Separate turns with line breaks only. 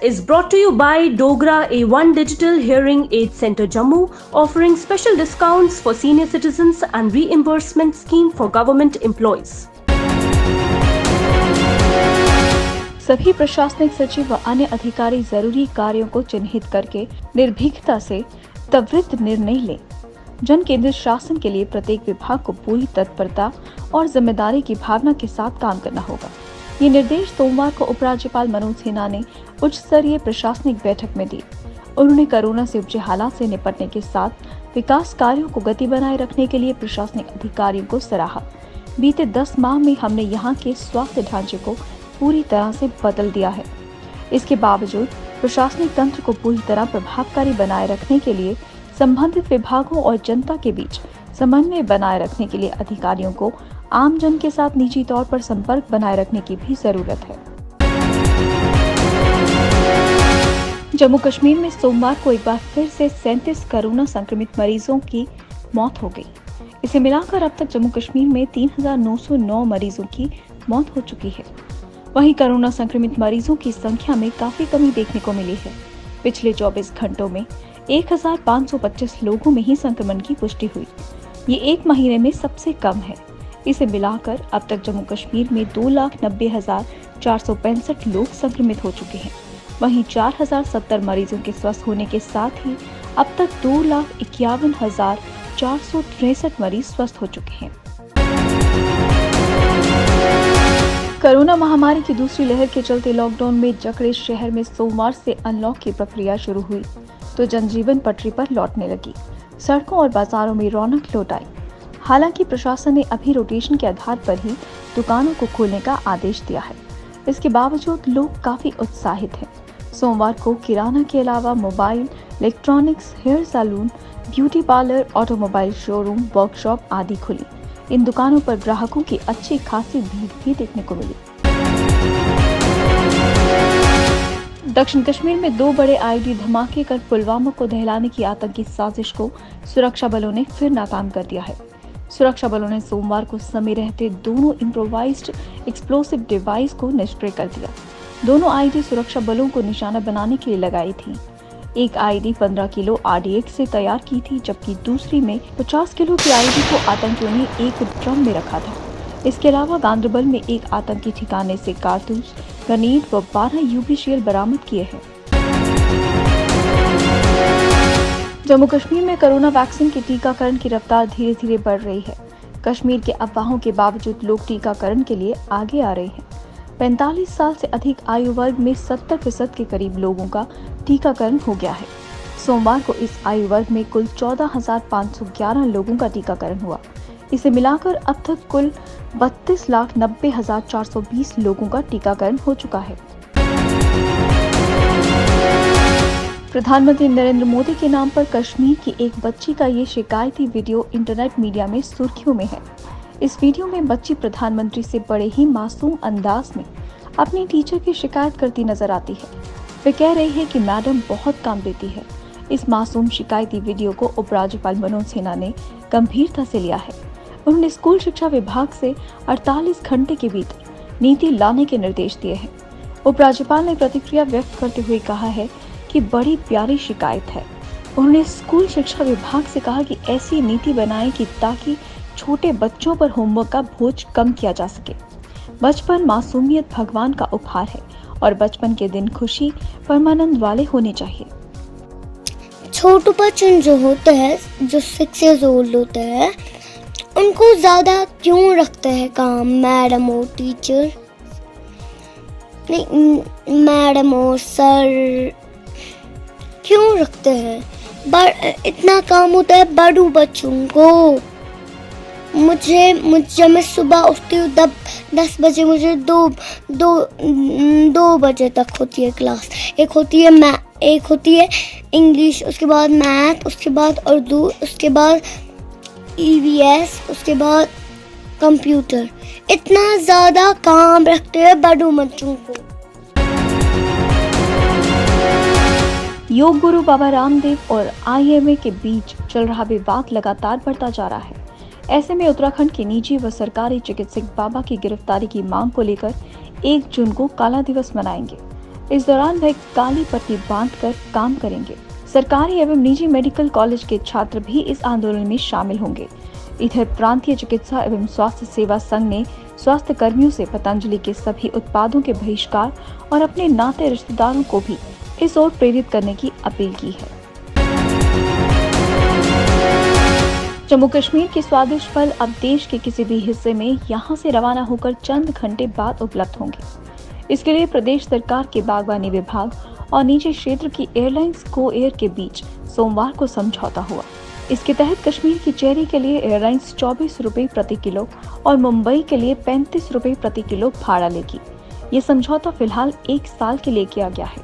is brought to you by Dogra A1 Digital Hearing Aid Center Jammu, offering special discounts for senior citizens and reimbursement scheme for government employees.
सभी प्रशासनिक सचिव व अन्य अधिकारी जरूरी कार्यों को चिन्हित करके निर्भीकता से त्वरित निर्णय लें। जन केंद्रित शासन के लिए प्रत्येक विभाग को पूरी तत्परता और जिम्मेदारी की भावना के साथ काम करना होगा। ये निर्देश सोमवार को उपराज्यपाल मनोज सिन्हा ने उच्च स्तरीय प्रशासनिक बैठक में दिए। उन्होंने कोरोना से उपजे हालात से निपटने के साथ विकास कार्यों को गति बनाए रखने के लिए प्रशासनिक अधिकारियों को सराहा। बीते 10 माह में हमने यहाँ के स्वास्थ्य ढांचे को पूरी तरह से बदल दिया है। इसके बावजूद प्रशासनिक तंत्र को पूरी तरह प्रभावकारी बनाए रखने के लिए संबंधित विभागों और जनता के बीच समन्वय बनाए रखने के लिए अधिकारियों को आम जन के साथ निजी तौर पर संपर्क बनाए रखने की भी जरूरत है। जम्मू कश्मीर में सोमवार को एक बार फिर से 37 कोरोना संक्रमित मरीजों की मौत हो गई। इसे मिलाकर अब तक जम्मू कश्मीर में 3,909 मरीजों की मौत हो चुकी है। वहीं कोरोना संक्रमित मरीजों की संख्या में काफी कमी देखने को मिली है। पिछले 24 घंटों में 1,525 लोगों में ही संक्रमण की पुष्टि हुई। ये एक महीने में सबसे कम है। इसे मिलाकर अब तक जम्मू कश्मीर में 2,90,465 लोग संक्रमित हो चुके हैं। वहीं 4,070 मरीजों के स्वस्थ होने के साथ ही अब तक 2,51,463 मरीज स्वस्थ हो चुके हैं। कोरोना महामारी की दूसरी लहर के चलते लॉकडाउन में जकड़े शहर में सोमवार से अनलॉक की प्रक्रिया शुरू हुई तो जनजीवन पटरी पर लौटने लगी। सड़कों और बाजारों में रौनक लौट आई। हालांकि प्रशासन ने अभी रोटेशन के आधार पर ही दुकानों को खोलने का आदेश दिया है। इसके बावजूद लोग काफी उत्साहित हैं। सोमवार को किराना के अलावा mobile, electronics, hair salon, beauty parlour, automobile showroom, workshop आदि खुली। इन दुकानों पर ग्राहकों की अच्छी खासी भीड़ भी देखने को मिली। दक्षिण कश्मीर में 2 बड़े आईडी धमाके कर पुलवामा को दहलाने की आतंकी साजिश को सुरक्षा बलों ने फिर नाकाम कर दिया है। सुरक्षा बलों ने सोमवार को समय रहते दोनों इम्प्रोवाइज्ड एक्सप्लोसिव डिवाइस को निष्क्रिय कर दिया। दोनों आईडी सुरक्षा बलों को निशाना बनाने के लिए लगाई थी। एक आईडी 15 किलो RDX से तैयार की थी, जबकि दूसरी में 50 किलो की आईडी को आतंकियों ने एक ड्रम में रखा था। इसके अलावा गांदरबल में एक आतंकी ठिकाने से कारतूस, ग्रेनेड व 12 UB शेल बरामद किए हैं। जम्मू कश्मीर में कोरोना वैक्सीन के टीकाकरण की रफ्तार धीरे धीरे बढ़ रही है। कश्मीर के अफवाहों के बावजूद लोग टीकाकरण के लिए आगे आ रहे हैं। 45 साल से अधिक आयु वर्ग में 70% के करीब लोगों का टीकाकरण हो गया है। सोमवार को इस आयु वर्ग में कुल 14,511 लोगों का टीकाकरण हुआ। इसे मिलाकर अब तक कुल 32,90,420 लोगों का टीकाकरण हो चुका है। प्रधानमंत्री नरेंद्र मोदी के नाम पर कश्मीर की एक बच्ची का ये शिकायती वीडियो इंटरनेट मीडिया में सुर्खियों में है। इस वीडियो में बच्ची प्रधानमंत्री से बड़े ही मासूम अंदाज में अपनी टीचर की शिकायत करती नजर आती है। वे कह रही है कि मैडम बहुत काम देती है। इस मासूम शिकायती वीडियो को उपराज्यपाल मनोज सिन्हा ने गंभीरता से लिया है। उन्होंने स्कूल शिक्षा विभाग से 48 घंटे के भीतर नीति लाने के निर्देश दिए हैं। उपराज्यपाल ने प्रतिक्रिया व्यक्त करते हुए कहा है कि बड़ी प्यारी शिकायत है। उन्होंने स्कूल शिक्षा विभाग से कहा कि ऐसी नीति बनाएं कि ताकि छोटे बच्चों पर होमवर्क का बोझ कम किया जा सके। बचपन मासूमियत भगवान का उपहार है और बचपन के दिन खुशी परमानंद वाले होने चाहिए।
छोटे बच्चे जो होते हैं, जो 6 years old होते हैं, उनको ज्यादा क्यों रखते हैं काम मैडम और टीचर, नहीं मैडम और सर क्यों रखते हैं? इतना काम होता है बड़ू बच्चों को। जब मैं सुबह उठती हूँ 10 बजे, मुझे दो बजे तक होती है क्लास। एक होती है इंग्लिश, उसके बाद मैथ, उसके बाद उर्दू, उसके बाद EVS, उसके बाद कंप्यूटर। इतना ज्यादा काम रखते हैं बड़ू बच्चों को।
योग गुरु बाबा रामदेव और IMA के बीच चल रहा विवाद लगातार बढ़ता जा रहा है। ऐसे में उत्तराखंड के निजी व सरकारी चिकित्सक बाबा की गिरफ्तारी की मांग को लेकर 1 जून को काला दिवस मनाएंगे। इस दौरान वह काली पट्टी बांधकर काम करेंगे। सरकारी एवं निजी मेडिकल कॉलेज के छात्र भी इस आंदोलन में शामिल होंगे। इधर प्रांतीय चिकित्सा एवं स्वास्थ्य सेवा संघ ने स्वास्थ्य कर्मियों से पतंजलि के सभी उत्पादों के बहिष्कार और अपने नाते रिश्तेदारों को भी इस ओर प्रेरित करने की अपील की है। जम्मू कश्मीर के स्वादिष्ट फल अब देश के किसी भी हिस्से में यहां से रवाना होकर चंद घंटे बाद उपलब्ध होंगे। इसके लिए प्रदेश सरकार के बागवानी विभाग और निजी क्षेत्र की एयरलाइंस को एयर के बीच सोमवार को समझौता हुआ। इसके तहत कश्मीर की चेरी के लिए एयरलाइंस 24 रुपए प्रति किलो और मुंबई के लिए 35 रुपए प्रति किलो भाड़ा लेगी। ये समझौता फिलहाल 1 साल के लिए किया गया है।